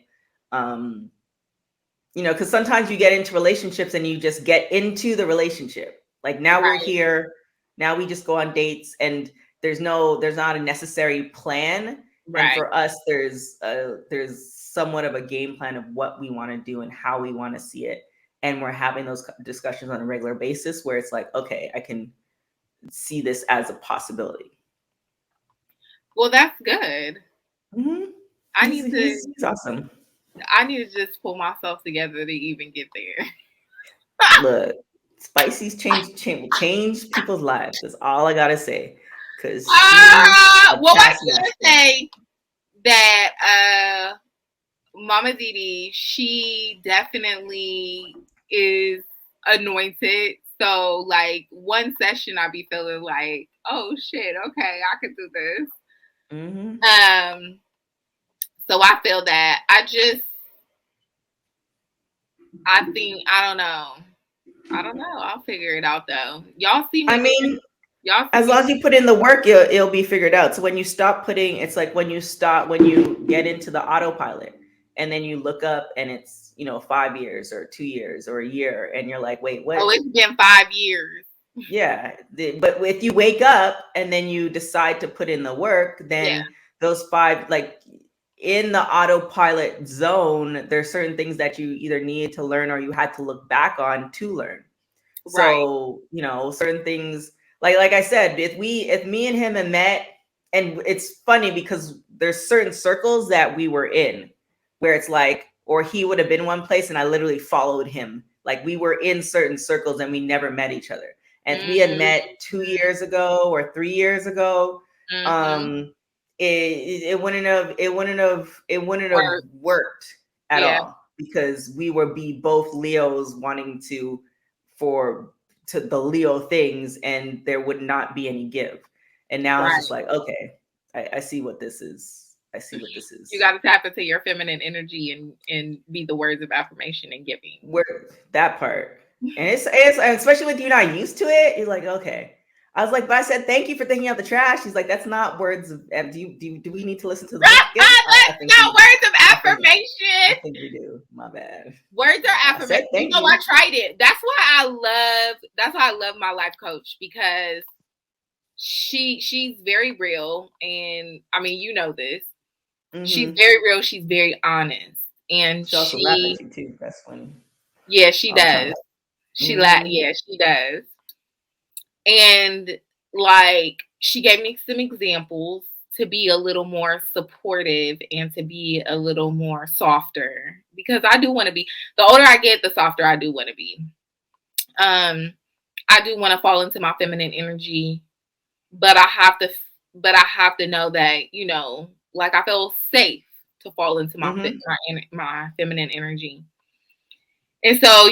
because sometimes you get into relationships and you just get into the relationship. Like, now we're Right. here, now we just go on dates, and there's not a necessary plan. And Right. for us, there's somewhat of a game plan of what we want to do and how we want to see it. And we're having those discussions on a regular basis where it's like, okay, I can see this as a possibility. Well, that's good. Mm-hmm. I need to. He's awesome. I need to just pull myself together to even get there. Look, Spicy's change people's lives. That's all I gotta say. Cause she's a Well, I can taskmaster. say that Mama Didi, she definitely is anointed. So like one session I'll be feeling like, oh shit, okay, I can do this. Mm-hmm. So I feel that. I think I don't know. I'll figure it out though. Y'all see me I mean, y'all see as me long as you put in the work, it'll be figured out. So when you stop putting, it's like when you get into the autopilot, and then you look up and it's 5 years or 2 years or a year, and you're like, wait, Oh, what? it's been 5 years. Yeah, but if you wake up and then you decide to put in the work, Yeah. then those 5, like, in the autopilot zone, there's certain things that you either needed to learn or you had to look back on to learn. Right. So, certain things, like I said, if me and him had met, and it's funny because there's certain circles that we were in where it's like, or he would have been one place and I literally followed him. Like, we were in certain circles and we never met each other. And if we had met 2 years ago or 3 years ago, Mm-hmm. it wouldn't have worked at Yeah. all, because we would be both Leos wanting to the Leo things, and there would not be any give. And now it's just Right. like, okay, I see what this is. I see what this You is. got to tap into your feminine energy and be the words of affirmation and giving. Where that part, and it's especially with you not used to it, you're like, okay. I was like, but I said thank you for taking out the trash. She's like, that's not words of. Do we need to listen to the book again? I That's think not we. words of I think affirmation. I think we do. My bad. Words are I said affirmation. You thank know, I you. tried it. That's why I love my life coach, because she's very real, and I mean, you know this. She's Mm-hmm. very real, she's very honest. And She also laughed at you too. That's funny. yeah, she All the time. does. Mm-hmm. Yeah, she does. And like she gave me some examples to be a little more supportive and to be a little more softer, because I do want to be, the older I get, the softer I do want to be. I do want to fall into my feminine energy, but I have to know that, like I feel safe to fall into Mm-hmm. my feminine energy. And so,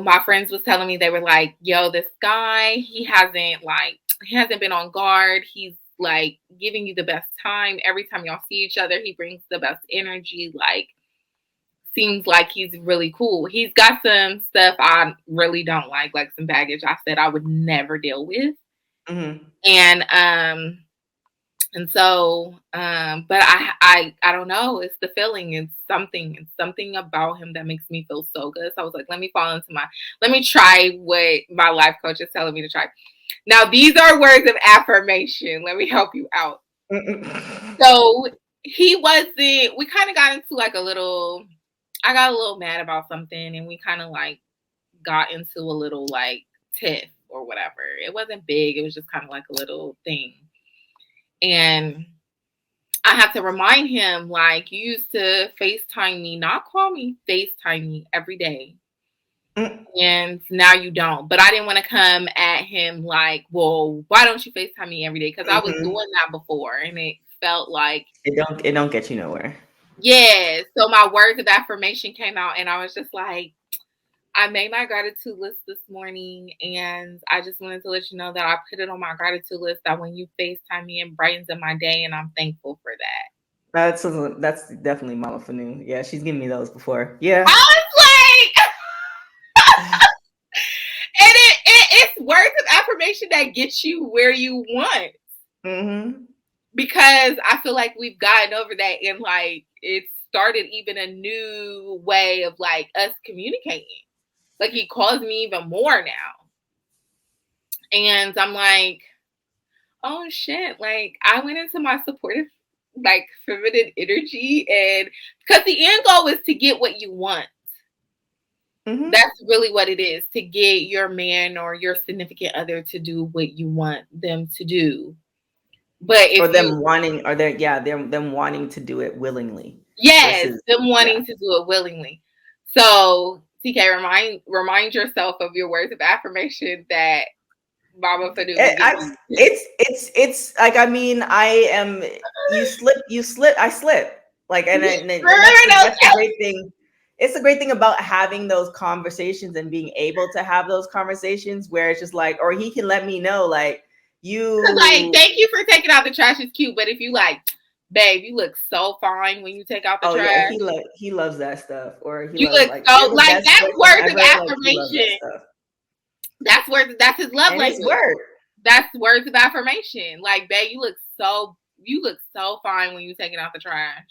my friends was telling me, they were like, yo, this guy, he hasn't been on guard. He's like giving you the best time. Every time y'all see each other, he brings the best energy. Like, seems like he's really cool. He's got some stuff I really don't like some baggage I said I would never deal with. Mm-hmm. And so, but I don't know. It's the feeling. It's something about him that makes me feel so good. So I was like, let me try what my life coach is telling me to try. Now, these are words of affirmation. Let me help you out. So we kind of got into like I got a little mad about something, and we kind of like got into a little like tiff or whatever. It wasn't big. It was just kind of like a little thing. And I have to remind him, like, you used to FaceTime me, not call me, FaceTime me every day. And now you don't. But I didn't want to come at him like, well, why don't you FaceTime me every day? Because I was doing that before, and it felt like it don't get you nowhere. yeah. So my words of affirmation came out, and I was just like, I made my gratitude list this morning, and I just wanted to let you know that I put it on my gratitude list that when you FaceTime me, it brightens up my day, and I'm thankful for that. That's definitely Mama Fanu. Yeah, she's given me those before. Yeah. I was like, and it's words of affirmation that gets you where you want. Mm-hmm. Because I feel like we've gotten over that, and like it started even a new way of like us communicating. Like he calls me even more now. And I'm like, oh shit, like I went into my supportive, like feminine energy, and because the end goal is to get what you want. Mm-hmm. That's really what it is, to get your man or your significant other to do what you want them to do. But Or if you, them wanting, or they're yeah, they're them wanting to do it willingly yes, versus them yeah. wanting to do it willingly. So TK, remind yourself of your words of affirmation that Mama Fadu be giving you. It's like, I mean, I am, you slip, I slip. Like, and that's the great thing. It's the great thing about having those conversations and being able to have those conversations where it's just like, or he can let me know, like, Like, you, thank you for taking out the trash is cute, but if you like, babe, you look so fine when you take out the oh yeah, trash. he loves that stuff, or he You loves, look like, so you're the like best that's person words of ever, like, he loves that affirmation. stuff. That's his love And it's language. work. That's words of affirmation. Like, babe, you look so fine when you taking out the trash.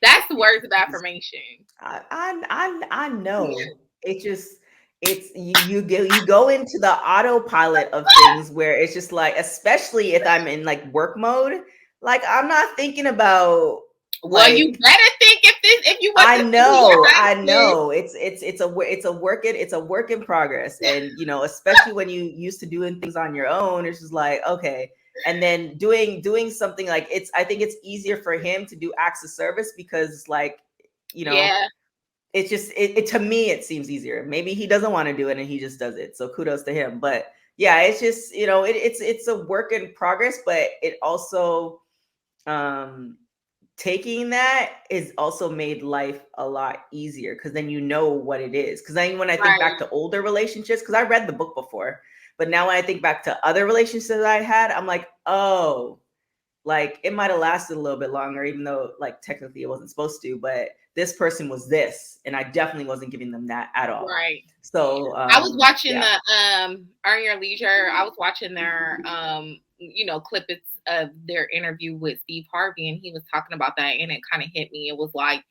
That's the words of affirmation. I know. It just, it's you go into the autopilot of things where it's just like, especially if I'm in like work mode, like I'm not thinking about Well, you like, better think if you want this to be your I husband. know. It's a work in progress, and especially when you used to doing things on your own, it's just like, okay. And then doing something like, I think it's easier for him to do acts of service because, like, you know, Yeah, it's just, to me it seems easier. Maybe he doesn't want to do it and he just does it. So kudos to him. But yeah, it's just, it's a work in progress, but it also, um taking that is also made life a lot easier because then you know what it is. Because then when I think back right, to older relationships, because I read the book before, but now when I think back to other relationships I had, I'm like, oh, like it might have lasted a little bit longer, even though like technically it wasn't supposed to, but this person was this, and I definitely wasn't giving them that at all. right. So I was watching yeah. the Earn Your Leisure. I was watching their clip of their interview with Steve Harvey, and he was talking about that, and it kind of hit me. It was like,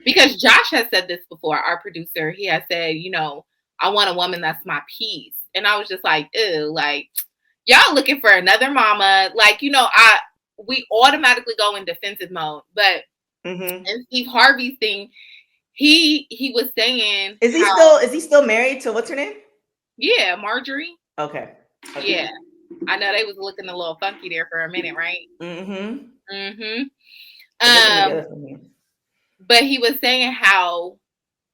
because Josh has said this before, our producer, he has said, I want a woman that's my peace. And I was just like, ew, like y'all looking for another mama. Like, we automatically go in defensive mode. But in Steve Harvey's thing, he was saying how, Is he still married to, what's her name? yeah, Marjorie. Okay. Yeah. I know they was looking a little funky there for a minute, right? Mm-hmm. Mm-hmm. But they've been together for me. But he was saying how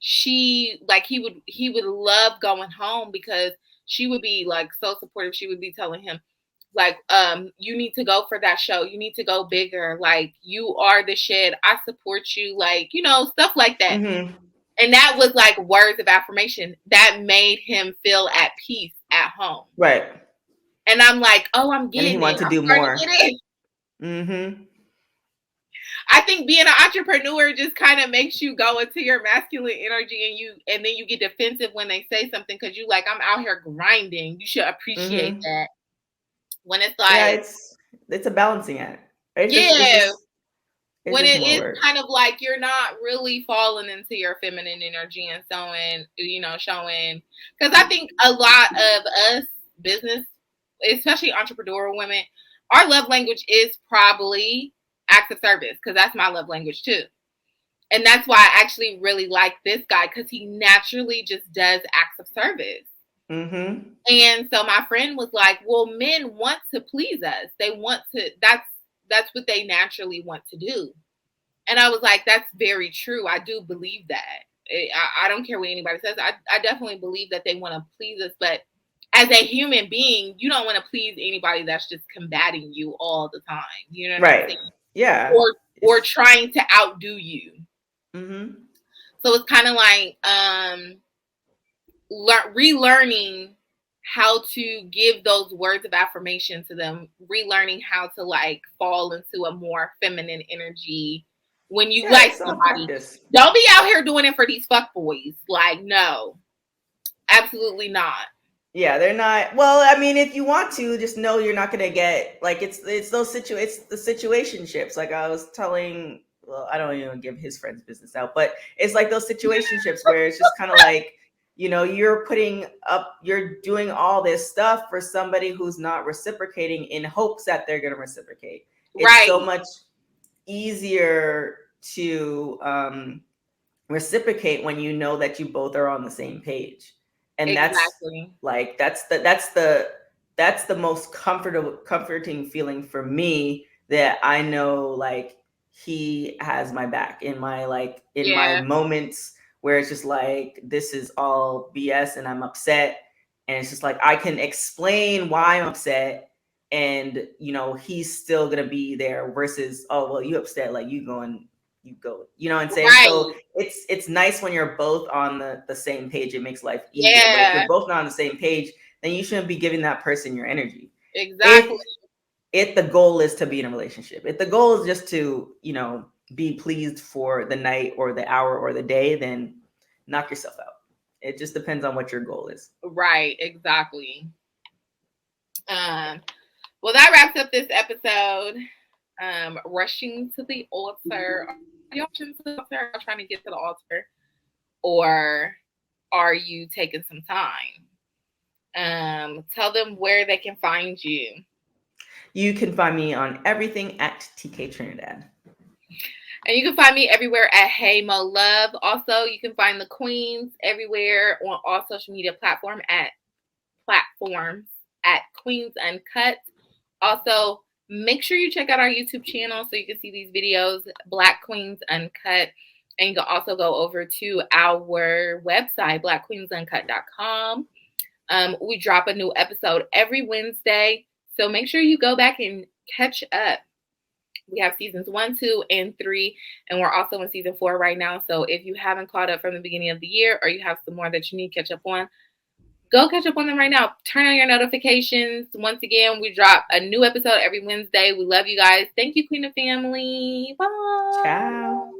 she, like, he would love going home because she would be like so supportive. She would be telling him, like, you need to go for that show. You need to go bigger. Like, you are the shit. I support you. Like, stuff like that. Mm-hmm. And that was like words of affirmation that made him feel at peace at home. Right. And I'm like, oh, I'm And he getting it. wanted to I'm do starting more. to get it. Mm-hmm. I think being an entrepreneur just kind of makes you go into your masculine energy, and then you get defensive when they say something because you like, I'm out here grinding. You should appreciate Mm-hmm. that. When it's Yeah, like, it's a balancing act. yeah, It's when just it more is work. kind of like you're not really falling into your feminine energy and showing. Because I think a lot of us business, especially entrepreneurial women, our love language is probably acts of service, because that's my love language too. And that's why I actually really like this guy, because he naturally just does acts of service. Mm-hmm. And so my friend was like, well, men want to please us. They want to, that's what they naturally want to do. And I was like, that's very true. I do believe that. I don't care what anybody says. I definitely believe that they want to please us. But as a human being, you don't want to please anybody that's just combating you all the time. You know what I'm Right. saying? Yeah. Or trying to outdo you. Mm-hmm. So it's kind of like, relearning how to give those words of affirmation to them, relearning how to like fall into a more feminine energy when you like somebody. Don't be out here doing it for these fuckboys. Like, no, absolutely not. Yeah, they're not. Well, I mean, if you want to, just know you're not gonna get like it's the situationships. Like I was telling, well, I don't even give his friend's business out, but it's like those situationships where it's just kind of like, you're you're doing all this stuff for somebody who's not reciprocating in hopes that they're gonna reciprocate. It's so much easier to reciprocate when you know that you both are on the same page. And exactly. that's the most comforting feeling for me, that I know like he has my back in my my moments where it's just like this is all BS and I'm upset, and it's just like I can explain why I'm upset, and he's still gonna be there, versus, oh well, you upset, like you go, you know what I'm saying? Right. So it's nice when you're both on the same page. It makes life easier. Yeah. But if you're both not on the same page, then you shouldn't be giving that person your energy. Exactly. If the goal is to be in a relationship, if the goal is just to, be pleased for the night or the hour or the day, then knock yourself out. It just depends on what your goal is. Right, exactly. Well, that wraps up this episode. Rushing to the altar. Are you rushing to the altar? Or trying to get to the altar, or are you taking some time? Tell them where they can find you. You can find me on everything at TK Trinidad. And you can find me everywhere at Hey Mo Love. Also, you can find the Queens everywhere on all social media platforms at Queens Uncut. Also, make sure you check out our YouTube channel so you can see these videos, Black Queens Uncut. And you can also go over to our website, blackqueensuncut.com. We drop a new episode every Wednesday, so make sure you go back and catch up. We have seasons 1, 2, and 3, and we're also in season 4 right now. So if you haven't caught up from the beginning of the year, or you have some more that you need to catch up on, go catch up on them right now. Turn on your notifications. Once again, we drop a new episode every Wednesday. We love you guys. Thank you, Queen of Family. Bye. Ciao.